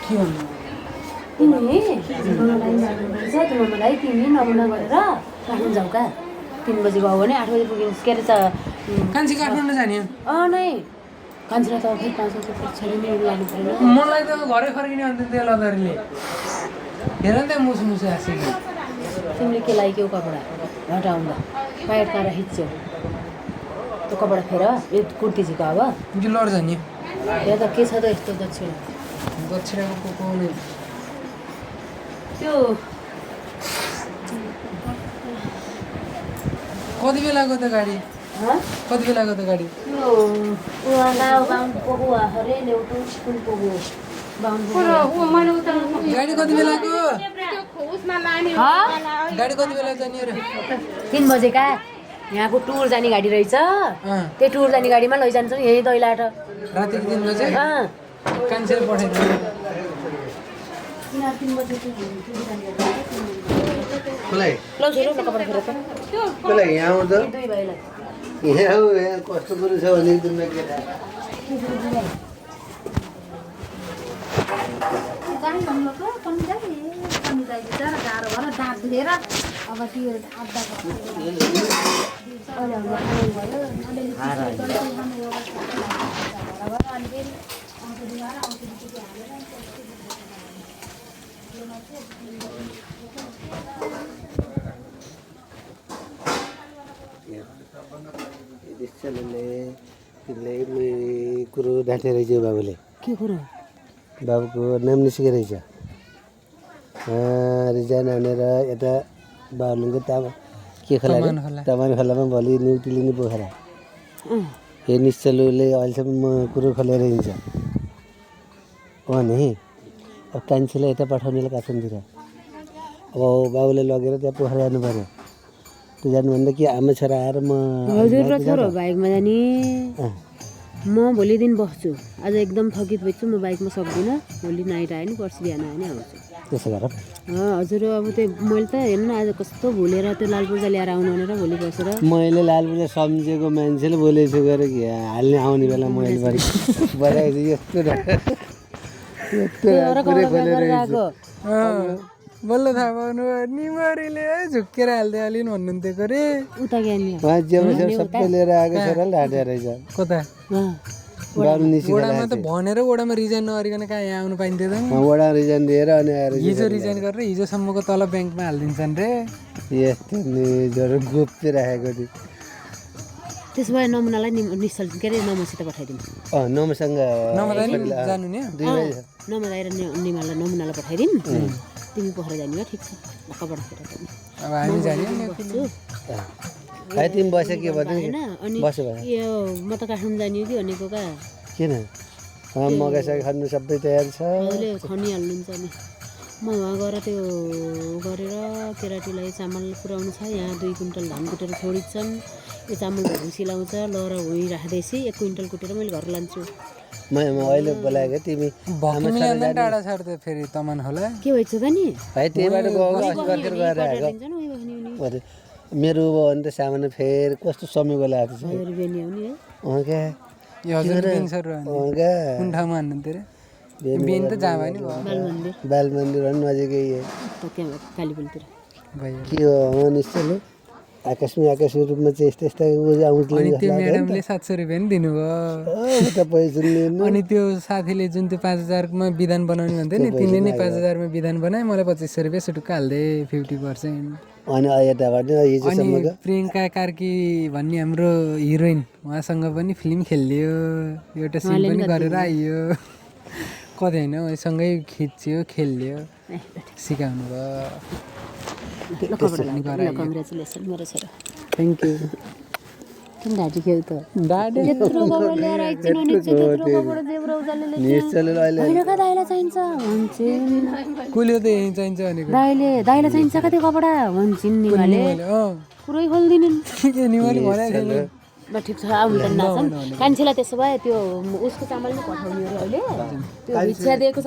के भन्नु तिमी मलाई तिमी नमुना गरेर काठमाडौँ जाऊ का 3 बजी गयो भने 8 बजी पुगिन्छ के अरे कान्छी काठमाडौँ जाने नै कान्छीलाई त फेरि 5 बजी छोरी नि लानु पर्दैन मलाई त घरै फर्किने अन्त त्यो लदरले हेर नि त मुसमुसे हाँसेको तिमीले के लाग्यो कपडा हटाउँदा प्याड कहाँ खिच्यो त्यो कपडा फेर यो कुर्ती झिको अब कि लड जाने यहाँ त के छ त यस्तो दक्षिणाको पाउने त्यो कति बेलाको त गाडी कति बेलाको त गाडी त्यो बाहुन पुगो हरे ल्याउटो स्कुल पुगो गाडी कति बेलाको गाडी कति बेला जाने अरे 3 बजे का यहाँको टुर जाने गाडी रहेछ त्यो टुर जाने गाडीमा लैजान्छौँ यही दैलाट रातिको 3 बजे कान्छीले पठाइदिनु यहाँ कस्तो कुरो छ भने कुरो ढाँटे रहेछ बाबुले के कुरो बाबुको नाम निस्के रहेछ रिजाइन हानेर यता बाबुलुङको के खोला तामान खोलामा भोलि न्युटी लिने पोखरा यो निश्चलुले अहिलेसम्म कुरो खोलेर हिँड्छ भने अब कान्छीलाई यता पठाउनेलाई काठमाडौँतिर अब बाबुले लगेर त्यहाँ पोखरा जानु पऱ्यो त्यो जानुभन्दा कि आमा छोरा आएर म हजुर र छोरो बाइकमा जाने म भोलि दिन बस्छु आज एकदम थकित भइछु म बाइकमा सक्दिनँ भोलि नाइट आयो नि पर्सि बिहान आयो नि आउँछु त्यसो गर हजुर अब त्यो मैले त हेर्नु न आज कस्तो भुलेर त्यो लाल पूजा ल्याएर आउनु भनेर भोलि बसेर मैले लाल पूजा सम्झेको मान्छेले बोलेछु गरेँ कि हाल्ने आउने बेला मैले बनाएपछि यस्तो बल्ल थाहा पाउनु निमरीले झुक्केर हाल्दै हालिन् भन्नुहुन्थ्यो अरे उता ज्ञानी सबै लिएर आएको छोराले ढाँटे रहेछ कता वडामा त भनेर वडामा रिजाइन नगरिकन कहाँ यहाँ आउनु पाइन्थ्यो त वडा रिजाइन दिएर अनि आएर हिजो रिजाइन गरेर हिजोसम्मको तल ब्याङ्कमा हालिदिन्छन् रे यस्तो निजहरू गोप्य राखेको थियो त्यसो भए नमुनालाई निश्चल के अरे नमसित पठाइदिउँ नमसँग जानु नि नमदाइ र निमालाई नमुनालाई पठाइदिउँ तिमी पोखरा जाने हो ठिक छ कपडा फेर अब हामी जाने है तिमी बस्यो के भयो अनि यो म त काठमाडौँ जाने हो कि भनेको का किन मगाइसके खानु सबै तयार छ हजुरले खनिहाल्नुहुन्छ नि म वहाँ गएर त्यो गरेर केराटीलाई चामल पुर्याउनु छ यहाँ 2 क्विन्टल धान कुटेर छोडिन्छन् यो चामल भुङ सिलाउँछ ल र हुँ राख्दैछु 1 क्विन्टल कुटेर मैले घर लान्छु म अहिले बोलाएको तिमी टाढा छाड्दै फेरि तमान होला के भइछ त नि भाइ त्यहीबाट गएर आएको मेरो भने त सामान्य फेरि कस्तो समय बोला आएको छ बाल मन्दिर नजिकै के हो निश्चय आकस्मिक रूपमा चाहिँ यस्तो यस्तो म्याडमले 700 रुपियाँ नि दिनुभयो अनि त्यो साथीले जुन त्यो 5000मा विधान बनाउने भन्थ्यो नि तिमीले नै 5000मा विधान बनाए मलाई 2500 रुपियाँ सुटुक्क हाल्दै 50% अनि यताबाट अनि प्रियङ्का कार्की भन्ने हाम्रो हिरोइन उहाँसँग पनि फिल्म खेलियो एउटा सिन पनि गरेर आइयो कतै होइन सँगै खिच्यो खेल्यो सिकाउनु भयो कङ्ग्रेचुलेसन मेरो छोरा थ्याङ्क यू किन ढाँटी खेउ त यत्रो कपडा ल्याएर आइछन् अनि त्यत्रो कपडा जेब्रा उजाले होइन का दाइलाई चाहिन्छ भन्छन् कुल्यो त यही चाहिन्छ भनेको दाइलाई चाहिन्छ का त्यो कपडा भन्छन् निमाले पुरै खोल्दिनन् निमाले भनेको ल ठिक छ आउनु त नाचन कान्छीलाई त्यसो भए त्यो उसको चामल नै पठाउने हो अहिले त्यो भिक्षा दिएको